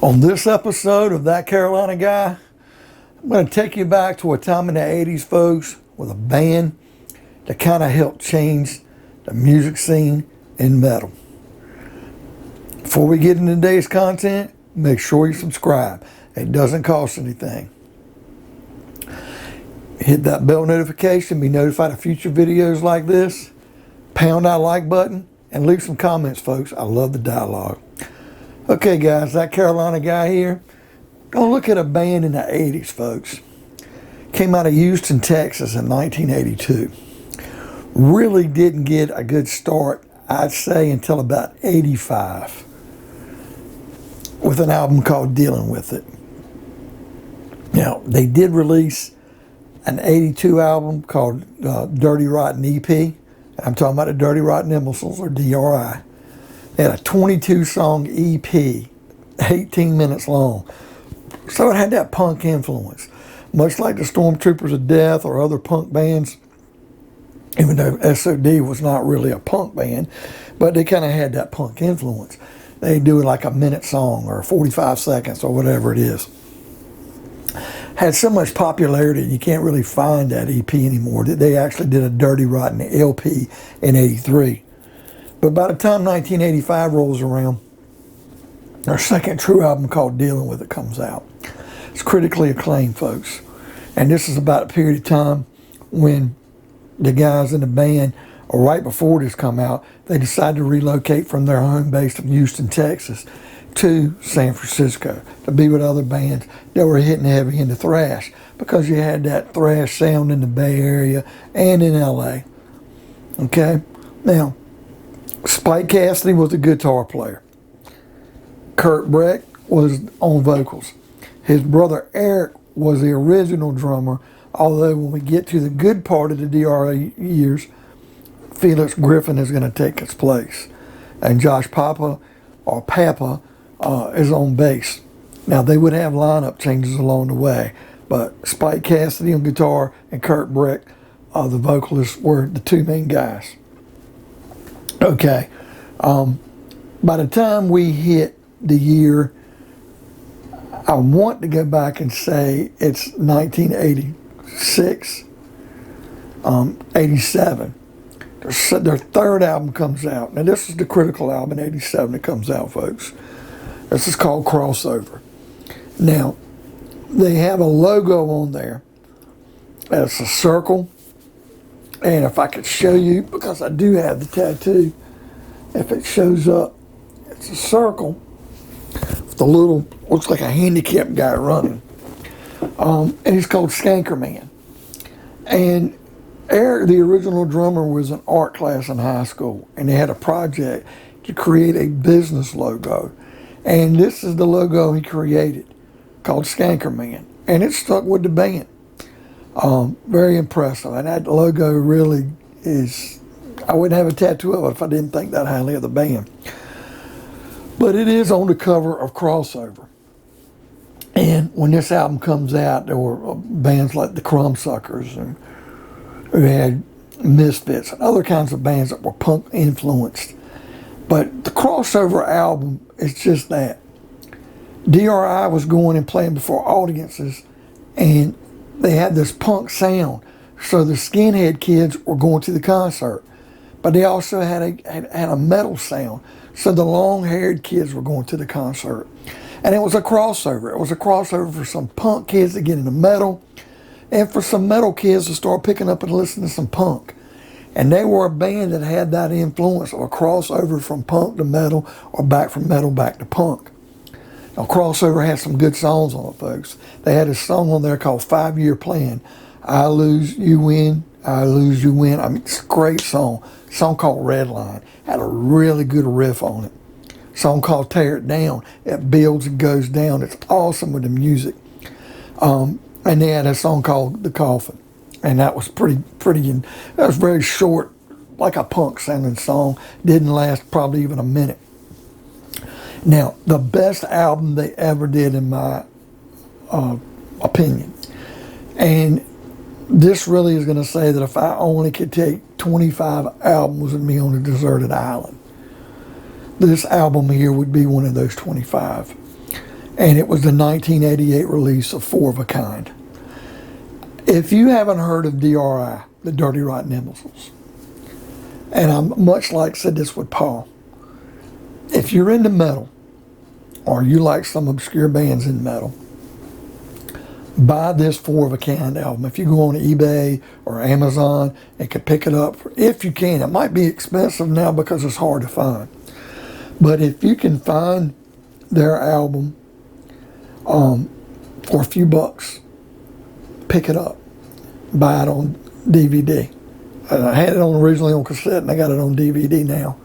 On this episode of That Carolina Guy, I'm going to take you back to a time in the 80s, folks, with a band that kind of helped change the music scene in metal. Before we get into today's content, make sure you subscribe. It doesn't cost anything. Hit that bell notification, be notified of future videos like this. Pound that like button and leave some comments, folks. I love the dialogue. Okay, guys, That Carolina Guy here. Gonna look at a band in the 80s, folks. Came out of Houston, Texas in 1982. Really didn't get a good start, I'd say, until about 85 with an album called Dealing With It. Now, they did release an 82 album called Dirty Rotten EP. I'm talking about the Dirty Rotten Imbeciles, or DRI. They had a 22-song EP, 18 minutes long. So it had that punk influence. Much like the Stormtroopers of Death or other punk bands, even though SOD was not really a punk band, but they kind of had that punk influence. They do like a minute song or 45 seconds or whatever it is. Had so much popularity, you can't really find that EP anymore. They actually did a Dirty Rotten LP in 83. But by the time 1985 rolls around, their second true album called Dealing With It comes out. It's critically acclaimed, folks. And this is about a period of time when the guys in the band, or right before this come out, they decided to relocate from their home base of Houston, Texas, to San Francisco to be with other bands that were hitting heavy into thrash, because you had that thrash sound in the Bay Area and in LA. Okay? Now, Spike Cassidy was a guitar player. Kurt Breck was on vocals. His brother Eric was the original drummer, although when we get to the good part of the DRI years, Felix Griffin is going to take his place. And Josh Papa is on bass. Now, they would have lineup changes along the way, but Spike Cassidy on guitar and Kurt Breck, the vocalists, were the two main guys. Okay, by the time we hit the year, I want to go back and say it's 1986, 87. Their third album comes out. Now, this is the critical album in 87 that comes out, folks. This is called Crossover. Now, they have a logo on there. It's a circle. And if I could show you, because I do have the tattoo, if it shows up, it's a circle with a little, looks like a handicapped guy running. And he's called Skanker Man. And Eric, the original drummer, was in art class in high school, and they had a project to create a business logo. And this is the logo he created, called Skanker Man. And it stuck with the band. Very impressive. And that logo really is, I wouldn't have a tattoo of it if I didn't think that highly of the band. But it is on the cover of Crossover. And when this album comes out, there were bands like the Crumbsuckers, and who had Misfits and other kinds of bands that were punk influenced. But the Crossover album is just that. DRI was going and playing before audiences, and they had this punk sound. So the skinhead kids were going to the concert. But they also had a metal sound. So the long-haired kids were going to the concert. And it was a crossover. It was a crossover for some punk kids to get into metal, and for some metal kids to start picking up and listening to some punk. And they were a band that had that influence of a crossover from punk to metal, or back from metal back to punk. Now, Crossover had some good songs on it, folks. They had a song on there called 5-Year Plan. I lose, you win. I lose, you win. I mean, it's a great song. A song called Redline. Had a really good riff on it. A song called Tear It Down. It builds and goes down. It's awesome with the music. And they had a song called The Coffin. And that was pretty, and that was very short, like a punk sounding song. Didn't last probably even a minute. Now, the best album they ever did, in my opinion, and this really is going to say that if I only could take 25 albums with me on a deserted island, this album here would be one of those 25. and it was the 1988 release of Four of a Kind. If you haven't heard of DRI, the Dirty Rotten Imbeciles, and I'm much like said this with Paul, if you're into metal, or you like some obscure bands in metal, buy this Four of a Kind album. If you go on eBay or Amazon and can pick it up, if you can. It might be expensive now because it's hard to find. But if you can find their album for a few bucks, pick it up. Buy it on DVD. I had it originally on cassette and I got it on DVD now.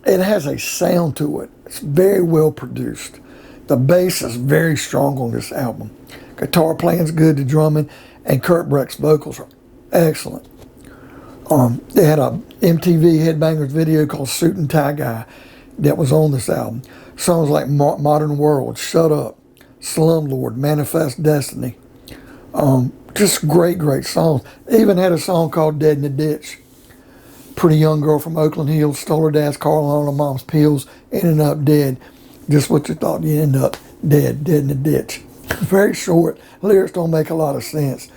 It has a sound to it. It's very well produced. The bass is very strong on this album. Guitar playing's good, the drumming, and Kurt Breck's vocals are excellent. They had a MTV Headbangers video called Suit and Tie Guy that was on this album. Songs like Modern World, Shut Up, Slumlord, Manifest Destiny. Just great, great songs. They even had a song called Dead in the Ditch. Pretty young girl from Oakland Hills stole her dad's car on her mom's pills, ended up dead. Just what you thought, you end up dead in the ditch. Very short. Lyrics don't make a lot of sense.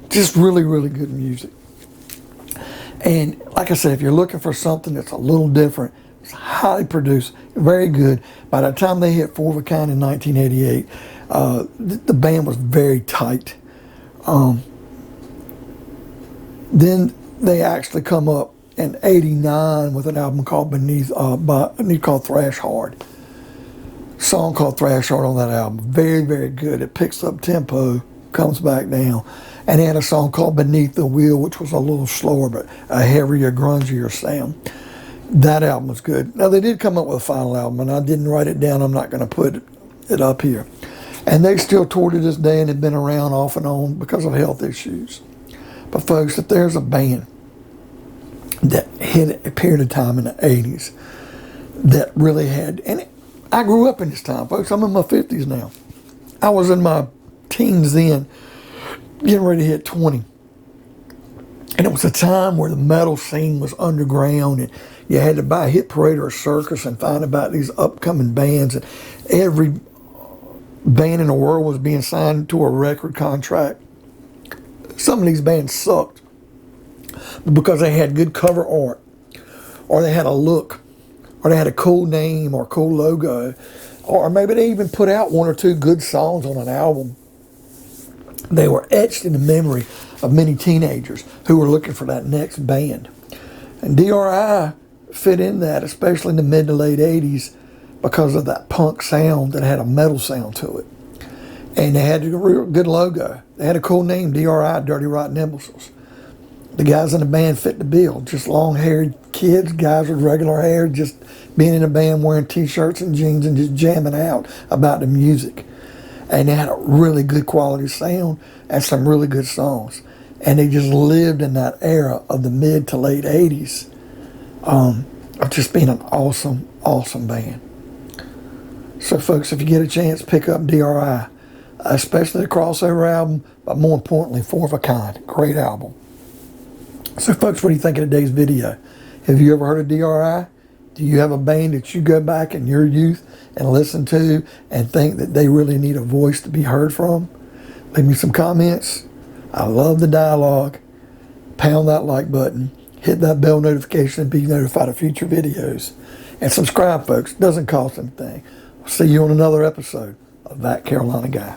Just really, really good music. And like I said, if you're looking for something that's a little different, it's highly produced, very good. By the time they hit Four of a Kind in 1988, the band was very tight. Then they actually come up in '89 with an album called called Thrash Hard. Song called Thrash Hard on that album. Very, very good. It picks up tempo, comes back down. And they had a song called Beneath the Wheel, which was a little slower, but a heavier, grungier sound. That album was good. Now, they did come up with a final album, and I didn't write it down. I'm not going to put it up here. And they still toured to this day and have been around off and on because of health issues. But folks, if there's a band that hit a period of time in the 80s that really had, and I grew up in this time, folks. I'm in my 50s now. I was in my teens then, getting ready to hit 20. And it was a time where the metal scene was underground and you had to buy a hit parade or a circus and find about these upcoming bands. And every band in the world was being signed to a record contract. Some of these bands sucked because they had good cover art, or they had a look, or they had a cool name or cool logo, or maybe they even put out one or two good songs on an album. They were etched in the memory of many teenagers who were looking for that next band. And DRI fit in that, especially in the mid to late 80s, because of that punk sound that had a metal sound to it. And they had a real good logo. They had a cool name, DRI, Dirty Rotten Imbeciles. The guys in the band fit the bill. Just long-haired kids, guys with regular hair, just being in a band wearing T-shirts and jeans and just jamming out about the music. And they had a really good quality sound and some really good songs. And they just lived in that era of the mid to late 80s of just being an awesome, awesome band. So folks, if you get a chance, pick up DRI, especially the crossover album, but more importantly, Four of a Kind. Great album. So folks, what do you think of today's video? Have you ever heard of DRI? Do you have a band that you go back in your youth and listen to and think that they really need a voice to be heard from? Leave me some comments. I love the dialogue. Pound that like button. Hit that bell notification and be notified of future videos. And subscribe, folks. Doesn't cost anything. I'll see you on another episode of That Carolina Guy.